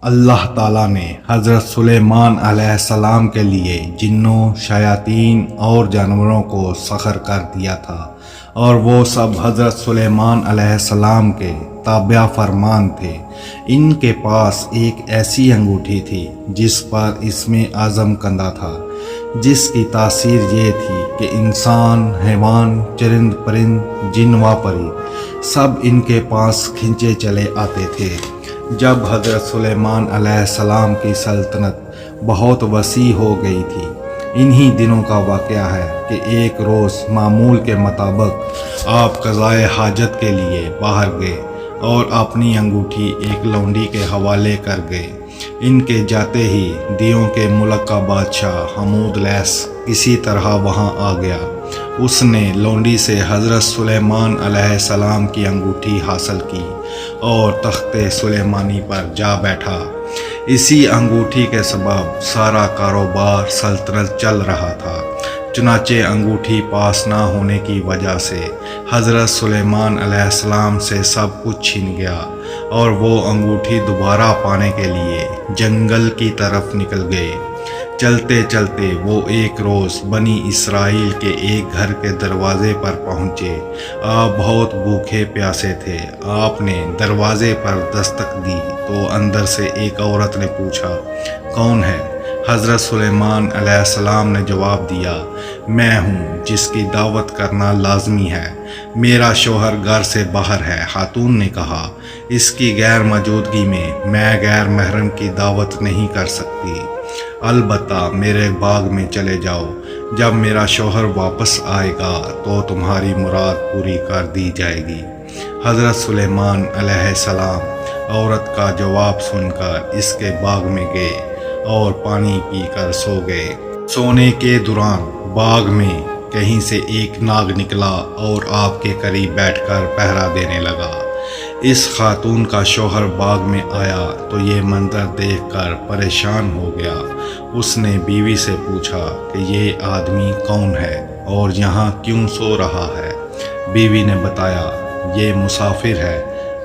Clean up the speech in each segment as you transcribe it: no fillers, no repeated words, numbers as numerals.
اللہ تعالیٰ نے حضرت سلیمان علیہ السلام کے لیے جنوں، شیاطین اور جانوروں کو سخر کر دیا تھا، اور وہ سب حضرت سلیمان علیہ السلام کے تابع فرمان تھے۔ ان کے پاس ایک ایسی انگوٹھی تھی جس پر اسم اعظم کندہ تھا، جس کی تاثیر یہ تھی کہ انسان، حیوان، چرند پرند، جن و پری سب ان کے پاس کھنچے چلے آتے تھے۔ جب حضرت سلیمان علیہ السلام کی سلطنت بہت وسیع ہو گئی تھی، انہی دنوں کا واقعہ ہے کہ ایک روز معمول کے مطابق آپ قضائے حاجت کے لیے باہر گئے اور اپنی انگوٹھی ایک لونڈی کے حوالے کر گئے۔ ان کے جاتے ہی دیوں کے ملک کا بادشاہ حمود لیث کسی طرح وہاں آ گیا۔ اس نے لونڈی سے حضرت سلیمان علیہ السلام کی انگوٹھی حاصل کی اور تخت سلیمانی پر جا بیٹھا۔ اسی انگوٹھی کے سبب سارا کاروبار سلطنت چل رہا تھا۔ چنانچہ انگوٹھی پاس نہ ہونے کی وجہ سے حضرت سلیمان علیہ السلام سے سب کچھ چھن گیا، اور وہ انگوٹھی دوبارہ پانے کے لیے جنگل کی طرف نکل گئے۔ چلتے چلتے وہ ایک روز بنی اسرائیل کے ایک گھر کے دروازے پر پہنچے۔ آپ بہت بھوکے پیاسے تھے۔ آپ نے دروازے پر دستک دی تو اندر سے ایک عورت نے پوچھا، کون ہے؟ حضرت سلیمان علیہ السلام نے جواب دیا، میں ہوں جس کی دعوت کرنا لازمی ہے، میرا شوہر گھر سے باہر ہے۔ خاتون نے کہا، اس کی غیر موجودگی میں غیر محرم کی دعوت نہیں کر سکتی، البتہ میرے باغ میں چلے جاؤ، جب میرا شوہر واپس آئے گا تو تمہاری مراد پوری کر دی جائے گی۔ حضرت سلیمان علیہ السلام عورت کا جواب سن کر اس کے باغ میں گئے اور پانی پی کر سو گئے۔ سونے کے دوران باغ میں کہیں سے ایک ناگ نکلا اور آپ کے قریب بیٹھ کر پہرا دینے لگا۔ اس خاتون کا شوہر باغ میں آیا تو یہ منظر دیکھ کر پریشان ہو گیا۔ اس نے بیوی سے پوچھا کہ یہ آدمی کون ہے اور یہاں کیوں سو رہا ہے؟ بیوی نے بتایا، یہ مسافر ہے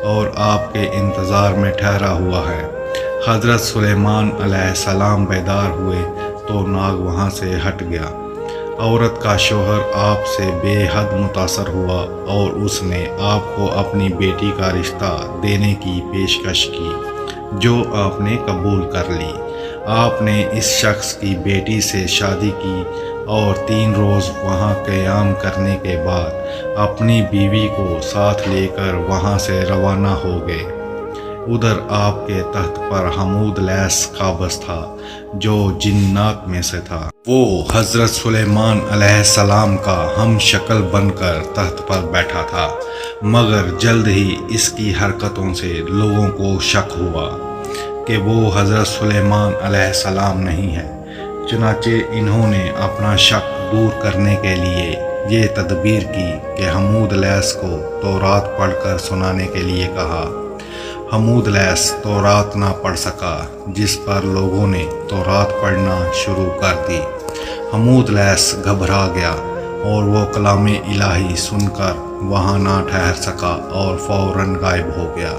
اور آپ کے انتظار میں ٹھہرا ہوا ہے۔ حضرت سلیمان علیہ السلام بیدار ہوئے تو ناگ وہاں سے ہٹ گیا۔ عورت کا شوہر آپ سے بے حد متاثر ہوا اور اس نے آپ کو اپنی بیٹی کا رشتہ دینے کی پیشکش کی، جو آپ نے قبول کر لی۔ آپ نے اس شخص کی بیٹی سے شادی کی اور 3 روز وہاں قیام کرنے کے بعد اپنی بیوی کو ساتھ لے کر وہاں سے روانہ ہو گئے۔ ادھر آپ کے تخت پر حمود لیث قابض تھا، جو جنات میں سے تھا۔ وہ حضرت سلیمان علیہ السلام کا ہم شکل بن کر تخت پر بیٹھا تھا، مگر جلد ہی اس کی حرکتوں سے لوگوں کو شک ہوا کہ وہ حضرت سلیمان علیہ السلام نہیں ہے۔ چنانچہ انہوں نے اپنا شک دور کرنے کے لیے یہ تدبیر کی کہ حمود لیث کو تورات پڑھ کر سنانے کے لیے کہا۔ حمود لیث تورات نہ پڑھ سکا، جس پر لوگوں نے تورات پڑھنا شروع کر دی۔ حمود لیث گھبرا گیا اور وہ کلام الہی سن کر وہاں نہ ٹھہر سکا اور فوراً غائب ہو گیا۔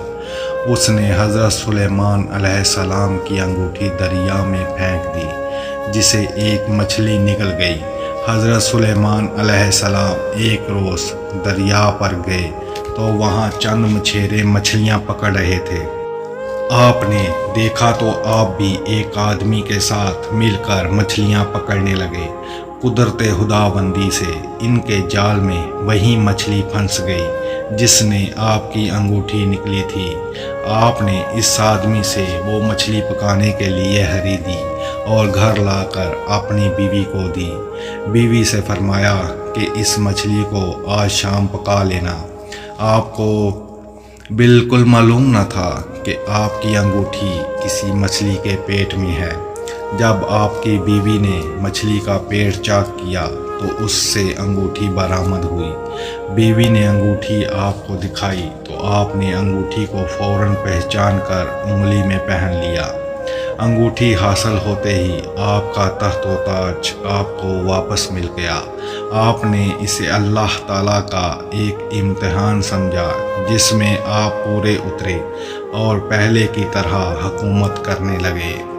اس نے حضرت سلیمان علیہ السلام کی انگوٹھی دریا میں پھینک دی، جسے ایک مچھلی نکل گئی۔ حضرت سلیمان علیہ السلام ایک روز دریا پر گئے تو وہاں چند مچھیرے مچھلیاں پکڑ رہے تھے۔ آپ نے دیکھا تو آپ بھی ایک آدمی کے ساتھ مل کر مچھلیاں پکڑنے لگے۔ قدرت خداوندی سے ان کے جال میں وہی مچھلی پھنس گئی جس نے آپ کی انگوٹھی نکلی تھی۔ آپ نے اس آدمی سے وہ مچھلی پکانے کے لیے خریدی اور گھر لا کر اپنی بیوی کو دی۔ بیوی سے فرمایا کہ اس مچھلی کو آج شام پکا لینا۔ آپ کو بالکل معلوم نہ تھا کہ آپ کی انگوٹھی کسی مچھلی کے پیٹ میں ہے۔ جب آپ کی بیوی نے مچھلی کا پیٹ چاک کیا تو اس سے انگوٹھی برآمد ہوئی۔ بیوی نے انگوٹھی آپ کو دکھائی تو آپ نے انگوٹھی کو فوراً پہچان کر انگلی میں پہن لیا۔ انگوٹھی حاصل ہوتے ہی آپ کا تخت و تاج آپ کو واپس مل گیا۔ آپ نے اسے اللہ تعالیٰ کا ایک امتحان سمجھا جس میں آپ پورے اترے اور پہلے کی طرح حکومت کرنے لگے۔